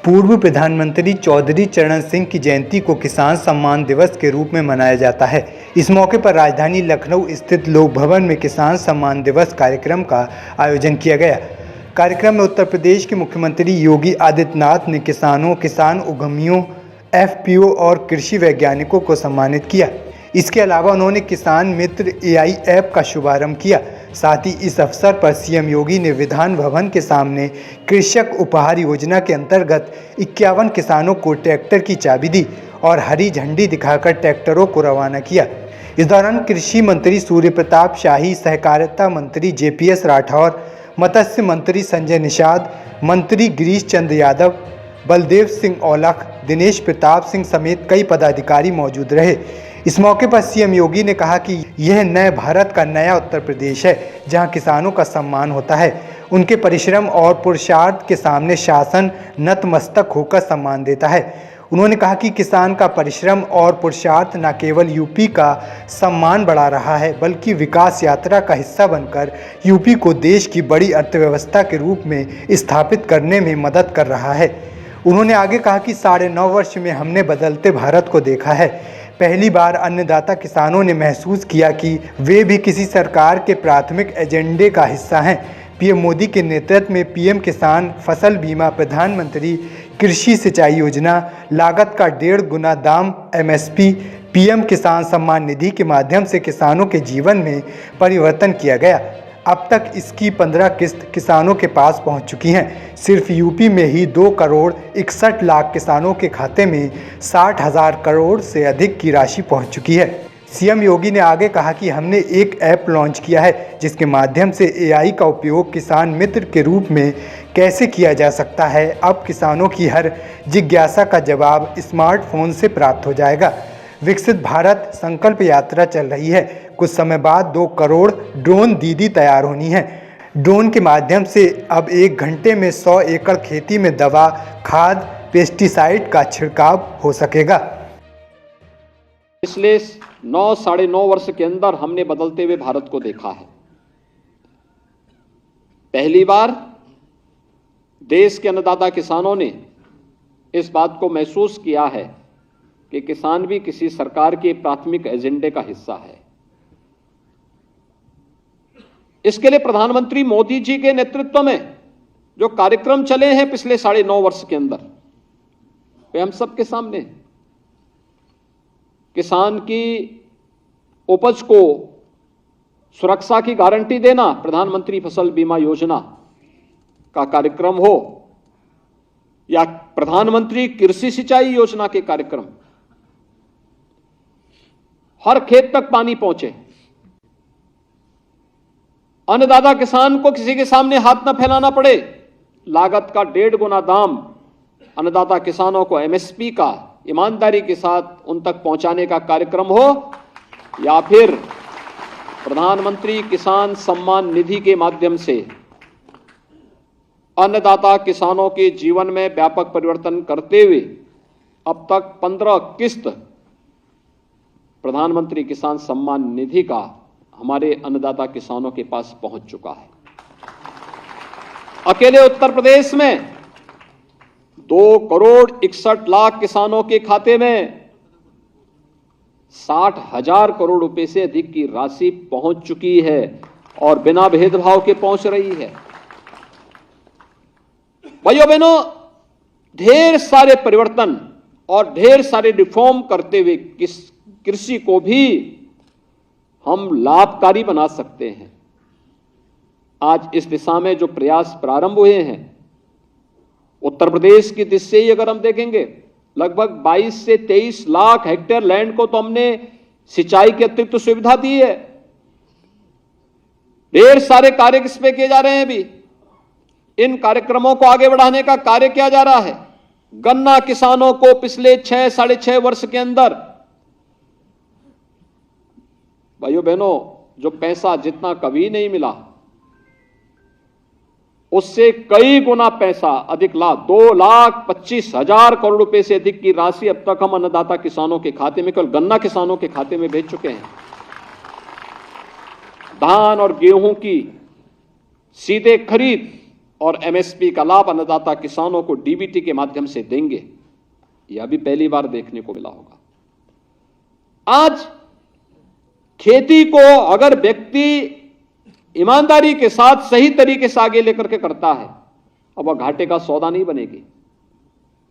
पूर्व प्रधानमंत्री चौधरी चरण सिंह की जयंती को किसान सम्मान दिवस के रूप में मनाया जाता है। इस मौके पर राजधानी लखनऊ स्थित लोक भवन में किसान सम्मान दिवस कार्यक्रम का आयोजन किया गया। कार्यक्रम में उत्तर प्रदेश के मुख्यमंत्री योगी आदित्यनाथ ने किसानों, किसान उद्यमियों, एफपीओ और कृषि वैज्ञानिकों को सम्मानित किया। इसके अलावा उन्होंने किसान मित्र एआई ऐप का शुभारंभ किया। साथ ही इस अवसर पर सीएम योगी ने विधान भवन के सामने कृषक उपहार योजना के अंतर्गत 51 किसानों को ट्रैक्टर की चाबी दी और हरी झंडी दिखाकर ट्रैक्टरों को रवाना किया। इस दौरान कृषि मंत्री सूर्य प्रताप शाही, सहकारिता मंत्री जेपीएस राठौर, मत्स्य मंत्री संजय निषाद, मंत्री गिरीश चंद्र यादव, बलदेव सिंह औलख, दिनेश प्रताप सिंह समेत कई पदाधिकारी मौजूद रहे। इस मौके पर सीएम योगी ने कहा कि यह नए भारत का नया उत्तर प्रदेश है, जहां किसानों का सम्मान होता है। उनके परिश्रम और पुरुषार्थ के सामने शासन नतमस्तक होकर सम्मान देता है। उन्होंने कहा कि किसान का परिश्रम और पुरुषार्थ न केवल यूपी का सम्मान बढ़ा रहा है, बल्कि विकास यात्रा का हिस्सा बनकर यूपी को देश की बड़ी अर्थव्यवस्था के रूप में स्थापित करने में मदद कर रहा है। उन्होंने आगे कहा कि 9.5 वर्ष में हमने बदलते भारत को देखा है। पहली बार अन्नदाता किसानों ने महसूस किया कि वे भी किसी सरकार के प्राथमिक एजेंडे का हिस्सा हैं। पीएम मोदी के नेतृत्व में पीएम किसान फसल बीमा, प्रधानमंत्री कृषि सिंचाई योजना, लागत का 1.5 गुना दाम एमएसपी, पीएम किसान सम्मान निधि के माध्यम से किसानों के जीवन में परिवर्तन किया गया। अब तक इसकी 15 किस्त किसानों के पास पहुंच चुकी हैं। सिर्फ यूपी में ही 2 करोड़ 61 लाख किसानों के खाते में 60,000 करोड़ से अधिक की राशि पहुंच चुकी है। सीएम योगी ने आगे कहा कि हमने एक ऐप लॉन्च किया है, जिसके माध्यम से एआई का उपयोग किसान मित्र के रूप में कैसे किया जा सकता है। अब किसानों की हर जिज्ञासा का जवाब स्मार्टफोन से प्राप्त हो जाएगा। विकसित भारत संकल्प यात्रा चल रही है। कुछ समय बाद 2 करोड़ ड्रोन दीदी तैयार होनी है। ड्रोन के माध्यम से अब 1 घंटे में 100 एकड़ खेती में दवा, खाद, पेस्टिसाइड का छिड़काव हो सकेगा। पिछले 9-9.5 वर्ष के अंदर हमने बदलते हुए भारत को देखा है। पहली बार देश के अन्नदाता किसानों ने इस बात को महसूस किया है कि किसान भी किसी सरकार के प्राथमिक एजेंडे का हिस्सा है। इसके लिए प्रधानमंत्री मोदी जी के नेतृत्व में जो कार्यक्रम चले हैं पिछले 9.5 वर्ष के अंदर, वे हम सबके सामने हैं। किसान की उपज को सुरक्षा की गारंटी देना, प्रधानमंत्री फसल बीमा योजना का कार्यक्रम हो या प्रधानमंत्री कृषि सिंचाई योजना के कार्यक्रम, हर खेत तक पानी पहुंचे। अन्नदाता किसान को किसी के सामने हाथ न फैलाना पड़े। लागत का 1.5 गुना दाम अन्नदाता किसानों को एमएसपी का ईमानदारी के साथ उन तक पहुंचाने का कार्यक्रम हो, या फिर प्रधानमंत्री किसान सम्मान निधि के माध्यम से अन्नदाता किसानों के जीवन में व्यापक परिवर्तन करते हुए अब तक 15 किस्त प्रधानमंत्री किसान सम्मान निधि का हमारे अन्नदाता किसानों के पास पहुंच चुका है। अकेले उत्तर प्रदेश में 2 करोड़ 61 लाख किसानों के खाते में 60,000 करोड़ रुपए से अधिक की राशि पहुंच चुकी है और बिना भेदभाव के पहुंच रही है। भाइयों बहनों, ढेर सारे परिवर्तन और ढेर सारे रिफॉर्म करते हुए कृषि को भी हम लाभकारी बना सकते हैं। आज इस दिशा में जो प्रयास प्रारंभ हुए हैं, उत्तर प्रदेश की दृष्टि से ही अगर हम देखेंगे, लगभग 22 से 23 लाख हेक्टेयर लैंड को तो हमने सिंचाई की अतिरिक्त सुविधा दी है। ढेर सारे कार्य किस पे किए जा रहे हैं। अभी इन कार्यक्रमों को आगे बढ़ाने का कार्य किया जा रहा है। गन्ना किसानों को पिछले 6-6.5 वर्ष के अंदर, भाइयों बहनों, जो पैसा जितना कभी नहीं मिला उससे कई गुना पैसा अधिक लाभ 2,25,000 करोड़ रुपए से अधिक की राशि अब तक हम अन्नदाता किसानों के खाते में, केवल गन्ना किसानों के खाते में भेज चुके हैं। धान और गेहूं की सीधे खरीद और एमएसपी का लाभ अन्नदाता किसानों को डीबीटी के माध्यम से देंगे, यह भी पहली बार देखने को मिला होगा। आज खेती को अगर व्यक्ति ईमानदारी के साथ सही तरीके से आगे लेकर के करता है, अब वह घाटे का सौदा नहीं बनेगी,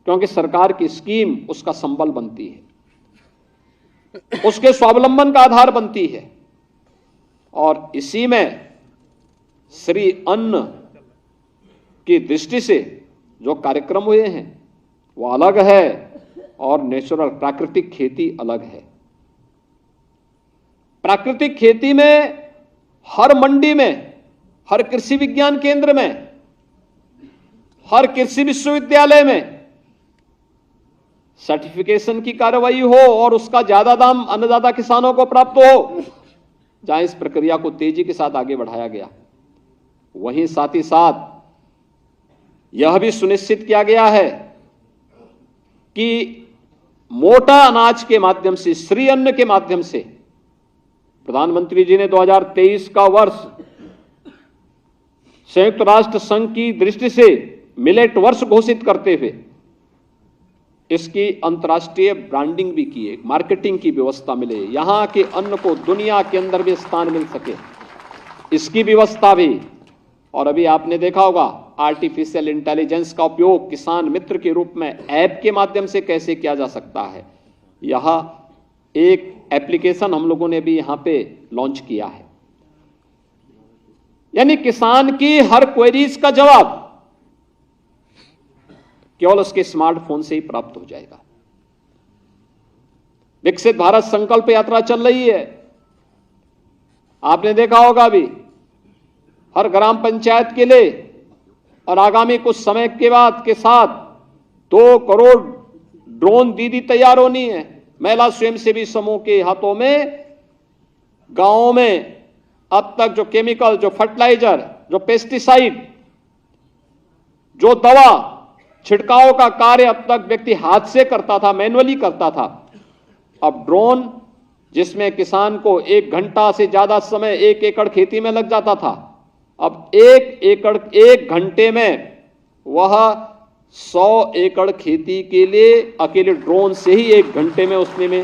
क्योंकि सरकार की स्कीम उसका संबल बनती है, उसके स्वावलंबन का आधार बनती है। और इसी में श्री अन्न की दृष्टि से जो कार्यक्रम हुए हैं वो अलग है और नेचुरल प्राकृतिक खेती अलग है। प्राकृतिक खेती में हर मंडी में, हर कृषि विज्ञान केंद्र में, हर कृषि विश्वविद्यालय में सर्टिफिकेशन की कार्रवाई हो और उसका ज्यादा दाम अन्नदाता किसानों को प्राप्त हो। जहां इस प्रक्रिया को तेजी के साथ आगे बढ़ाया गया, वहीं साथ ही साथ यह भी सुनिश्चित किया गया है कि मोटा अनाज के माध्यम से, श्री अन्न के माध्यम से, प्रधानमंत्री जी ने 2023 का वर्ष संयुक्त राष्ट्र संघ की दृष्टि से मिलेट वर्ष घोषित करते हुए इसकी अंतर्राष्ट्रीय ब्रांडिंग भी की है, मार्केटिंग की व्यवस्था मिले, यहां के अन्न को दुनिया के अंदर भी स्थान मिल सके, इसकी व्यवस्था भी। और अभी आपने देखा होगा आर्टिफिशियल इंटेलिजेंस का उपयोग किसान मित्र के रूप में ऐप के माध्यम से कैसे किया जा सकता है, यह एक एप्लीकेशन हम लोगों ने भी यहां पे लॉन्च किया है। यानी किसान की हर क्वेरीज का जवाब केवल उसके स्मार्टफोन से ही प्राप्त हो जाएगा। विकसित भारत संकल्प यात्रा चल रही है, आपने देखा होगा अभी हर ग्राम पंचायत के लिए, और आगामी कुछ समय के बाद के साथ 2 करोड़ ड्रोन दीदी तैयार होनी है महिला स्वयंसेवी समूह के हाथों में। गांवों में अब तक जो केमिकल, जो फर्टिलाइजर, जो पेस्टिसाइड, जो दवा छिड़काव का कार्य अब तक व्यक्ति हाथ से करता था, मैनुअली करता था, अब ड्रोन, जिसमें किसान को 1 घंटा से ज्यादा समय 1 एकड़ खेती में लग जाता था, अब 1 घंटे में वह 100 एकड़ खेती के लिए अकेले ड्रोन से ही 1 घंटे में उसने में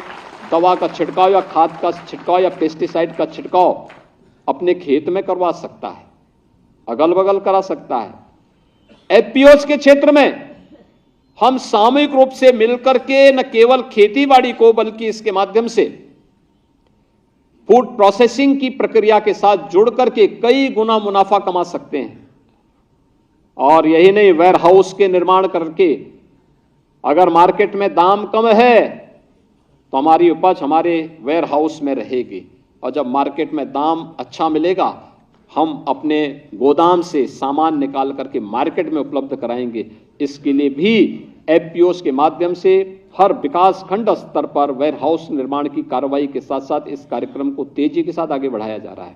दवा का छिड़काव या खाद का छिड़काव या पेस्टिसाइड का छिड़काव अपने खेत में करवा सकता है, अगल बगल करा सकता है। एफपीओज के क्षेत्र में हम सामूहिक रूप से मिलकर के न केवल खेती बाड़ी को बल्कि इसके माध्यम से फूड प्रोसेसिंग की प्रक्रिया के साथ जुड़ करके कई गुना मुनाफा कमा सकते हैं। और यही नहीं, वेयर हाउस के निर्माण करके अगर मार्केट में दाम कम है तो हमारी उपज हमारे वेयर हाउस में रहेगी, और जब मार्केट में दाम अच्छा मिलेगा हम अपने गोदाम से सामान निकाल करके मार्केट में उपलब्ध कराएंगे। इसके लिए भी एफपीओज के माध्यम से हर विकास खंड स्तर पर वेयर हाउस निर्माण की कार्रवाई के साथ साथ इस कार्यक्रम को तेजी के साथ आगे बढ़ाया जा रहा है।